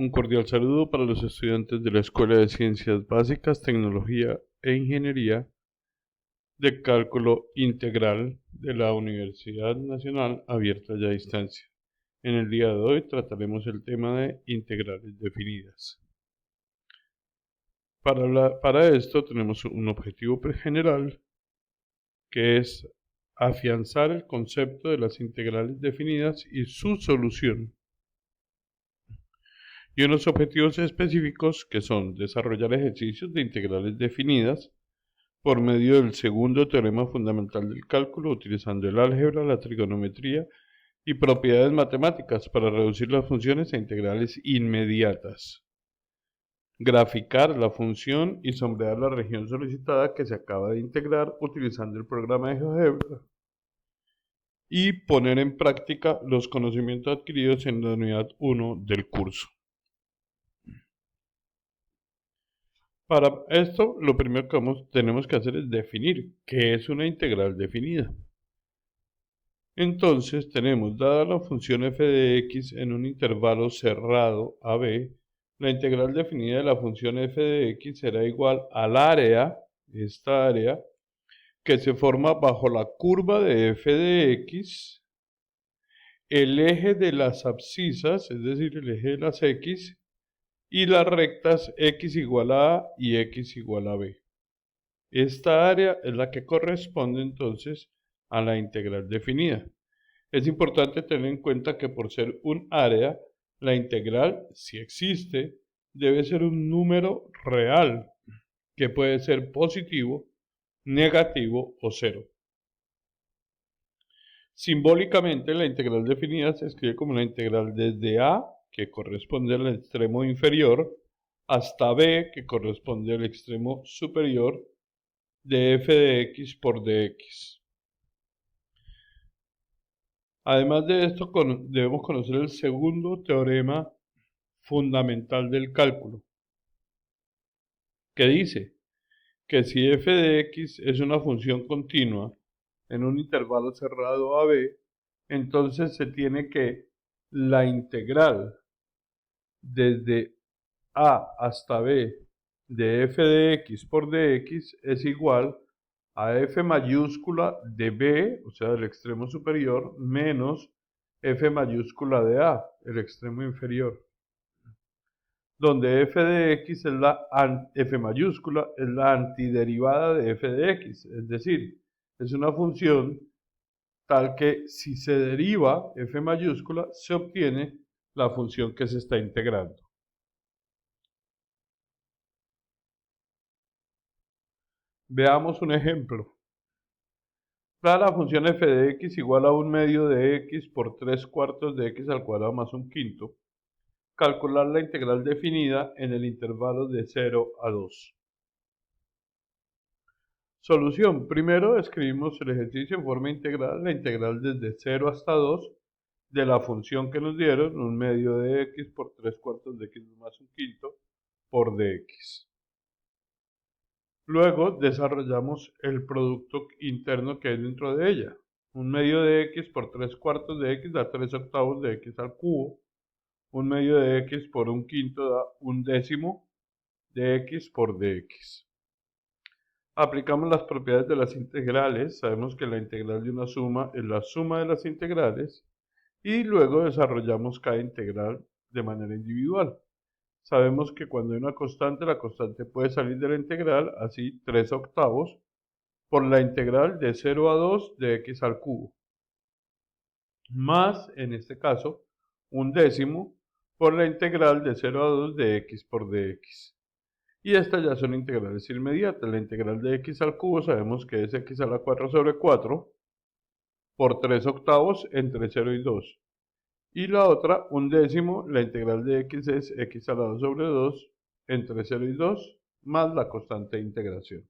Un cordial saludo para los estudiantes de la Escuela de Ciencias Básicas, Tecnología e Ingeniería de Cálculo Integral de la Universidad Nacional Abierta y a Distancia. En el día de hoy trataremos el tema de integrales definidas. Para esto tenemos un objetivo general que es afianzar el concepto de las integrales definidas y su solución. Y unos objetivos específicos que son desarrollar ejercicios de integrales definidas por medio del segundo teorema fundamental del cálculo, utilizando el álgebra, la trigonometría y propiedades matemáticas para reducir las funciones a integrales inmediatas. Graficar la función y sombrear la región solicitada que se acaba de integrar utilizando el programa de GeoGebra. Y poner en práctica los conocimientos adquiridos en la unidad 1 del curso. Para esto, lo primero que tenemos que hacer es definir qué es una integral definida. Entonces, tenemos, dada la función f de x en un intervalo cerrado AB, la integral definida de la función f de x será igual al área, esta área, que se forma bajo la curva de f de x, el eje de las abscisas, es decir, el eje de las x, y las rectas x igual a A y x igual a B. Esta área es la que corresponde entonces a la integral definida. Es importante tener en cuenta que por ser un área, la integral, si existe, debe ser un número real, que puede ser positivo, negativo o cero. Simbólicamente, la integral definida se escribe como la integral desde A, que corresponde al extremo inferior, hasta B, que corresponde al extremo superior, de f de x por dx. Además de esto, debemos conocer el segundo teorema fundamental del cálculo, que dice que si f de x es una función continua en un intervalo cerrado AB, entonces se tiene que la integral desde A hasta B de f de x por dx es igual a f mayúscula de B, o sea, del extremo superior, menos f mayúscula de A, el extremo inferior. Donde f de x es f mayúscula es la antiderivada de f de x, es decir, es una función tal que si se deriva f mayúscula se obtiene la función que se está integrando. Veamos un ejemplo. Da la función f de x igual a 1/2 de x por 3/4 de x al cuadrado más 1/5. Calcular la integral definida en el intervalo de 0 a 2. Solución. Primero escribimos el ejercicio en forma integral, la integral desde 0 hasta 2 de la función que nos dieron, 1/2 de x por 3/4 de x más 1/5 por dx. Luego desarrollamos el producto interno que hay dentro de ella. 1/2 de x por 3/4 de x da 3/8 de x al cubo. 1/2 de x por 1/5 da 1/10 de x por dx. Aplicamos las propiedades de las integrales. Sabemos que la integral de una suma es la suma de las integrales. Y luego desarrollamos cada integral de manera individual. Sabemos que cuando hay una constante, la constante puede salir de la integral, así 3/8, por la integral de 0 a 2 de x al cubo. Más, en este caso, 1/10 por la integral de 0 a 2 de x por dx. Y estas ya son integrales inmediatas. La integral de x al cubo sabemos que es x a la 4 sobre 4 por 3/8 entre 0 y 2. Y la otra, 1/10, la integral de x es x a la 2 sobre 2 entre 0 y 2 más la constante de integración.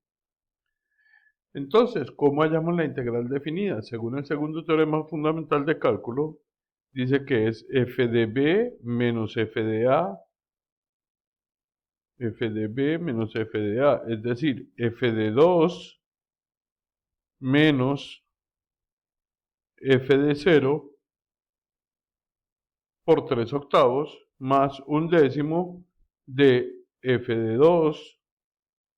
Entonces, ¿cómo hallamos la integral definida? Según el segundo teorema fundamental de cálculo, dice que es f de b menos f de a, f de b menos f de a, es decir, f de 2 menos f de 0 por 3/8 más un décimo de f de 2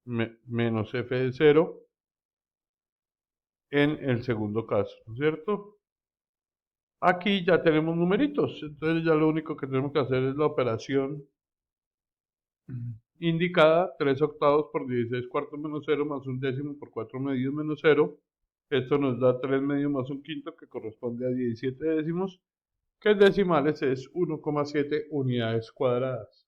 menos f de 0 en el segundo caso, ¿no es cierto? Aquí ya tenemos numeritos, entonces ya lo único que tenemos que hacer es la operación indicada, 3 octavos por 16 cuartos menos 0 más un décimo por 4 medios menos 0. Esto nos da 3 medios más un quinto, que corresponde a 17 décimos, que en decimales es 1,7 unidades cuadradas.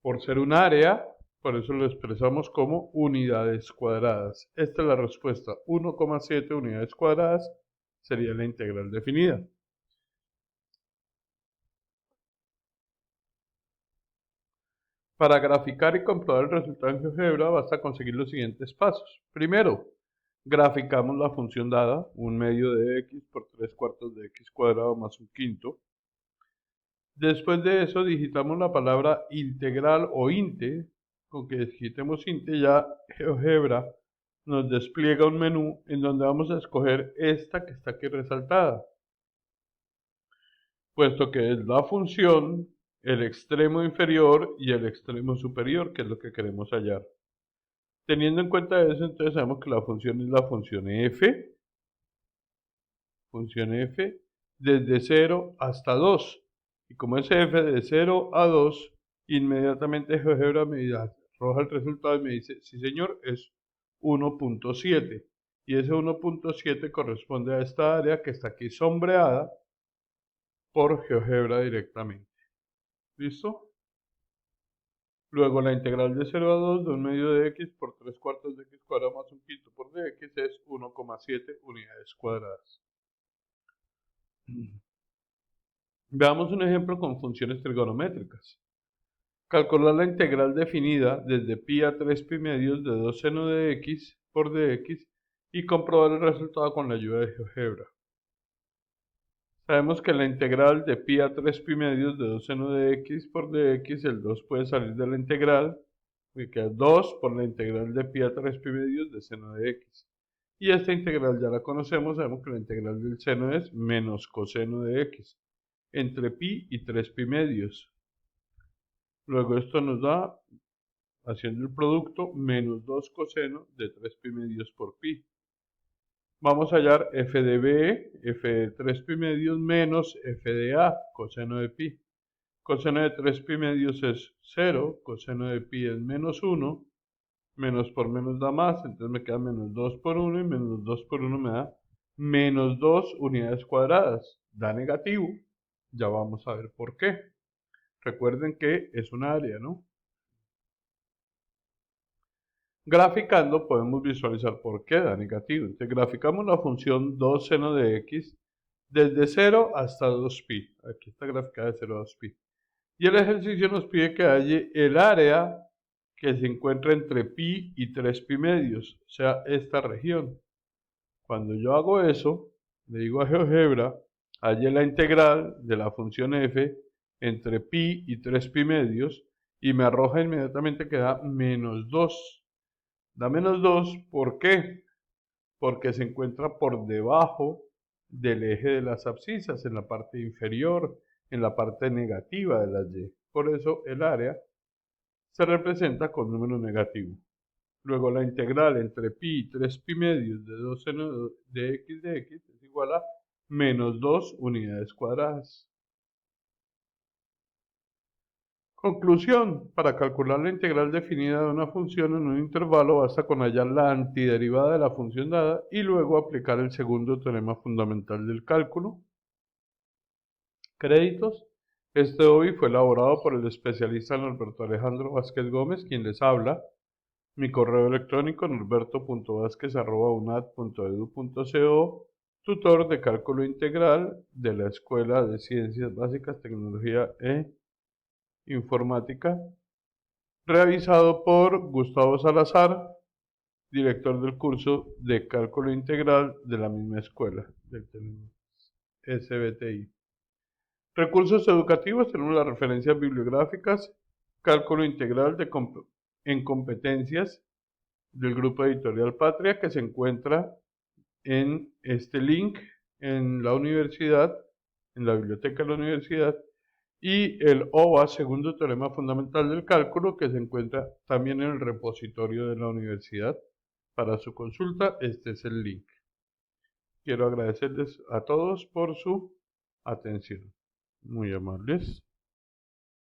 Por ser un área, por eso lo expresamos como unidades cuadradas. Esta es la respuesta, 1,7 unidades cuadradas sería la integral definida. Para graficar y comprobar el resultado en GeoGebra basta conseguir los siguientes pasos. Primero, graficamos la función dada, 1/2 de x por 3 cuartos de x cuadrado más un quinto. Después de eso digitamos la palabra integral o inte. Con que digitemos inte ya GeoGebra nos despliega un menú en donde vamos a escoger esta que está aquí resaltada, puesto que es la función, el extremo inferior y el extremo superior, que es lo que queremos hallar. Teniendo en cuenta eso, entonces sabemos que la función es la función f desde 0 hasta 2. Y como es f de 0 a 2, inmediatamente GeoGebra me arroja el resultado y me dice, sí señor, es 1.7. Y ese 1.7 corresponde a esta área que está aquí sombreada por GeoGebra directamente. ¿Listo? Luego la integral de 0 a 2 de 1/2 de x por 3 cuartos de x cuadrado más un quinto por dx es 1,7 unidades cuadradas. Veamos un ejemplo con funciones trigonométricas. Calcular la integral definida desde pi a 3 pi medios de 2 seno de x por dx y comprobar el resultado con la ayuda de GeoGebra. Sabemos que la integral de pi a 3 pi medios de 2 seno de x por dx, el 2 puede salir de la integral, que queda 2 por la integral de pi a 3 pi medios de seno de x. Y esta integral ya la conocemos, sabemos que la integral del seno es menos coseno de x, entre pi y 3 pi medios. Luego esto nos da, haciendo el producto, menos 2 coseno de 3 pi medios por pi. Vamos a hallar f de b, f de 3 pi medios menos f de a, coseno de pi. Coseno de 3 pi medios es 0, coseno de pi es menos 1, menos por menos da más, entonces me queda menos 2 por 1 y menos 2 por 1 me da menos 2 unidades cuadradas. Da negativo, ya vamos a ver por qué. Recuerden que es un área, ¿no? Graficando podemos visualizar por qué da negativo. Entonces graficamos la función 2 seno de x desde 0 hasta 2pi. Aquí está graficada de 0 a 2pi. Y el ejercicio nos pide que halle el área que se encuentra entre pi y 3 pi medios, o sea, esta región. Cuando yo hago eso, le digo a GeoGebra, halle la integral de la función f entre pi y 3 pi medios y me arroja inmediatamente que da menos 2. Da menos 2, ¿por qué? Porque se encuentra por debajo del eje de las abscisas, en la parte inferior, en la parte negativa de las y. Por eso el área se representa con número negativo. Luego la integral entre pi y 3 pi medios de 2 seno de x es igual a menos 2 unidades cuadradas. Conclusión: para calcular la integral definida de una función en un intervalo basta con hallar la antiderivada de la función dada y luego aplicar el segundo teorema fundamental del cálculo. Créditos: este hoy fue elaborado por el especialista Norberto Alejandro Vázquez Gómez, quien les habla. Mi correo electrónico norberto.vazquez@unad.edu.co, tutor de cálculo integral de la Escuela de Ciencias Básicas, Tecnología e Informática, realizado por Gustavo Salazar, director del curso de cálculo integral de la misma escuela, del SBTI. Recursos educativos: tenemos las referencias bibliográficas, cálculo integral en competencias del grupo editorial Patria, que se encuentra en este link en la universidad, en la biblioteca de la universidad, y el OVA, segundo teorema fundamental del cálculo, que se encuentra también en el repositorio de la universidad. Para su consulta, este es el link. Quiero agradecerles a todos por su atención. Muy amables.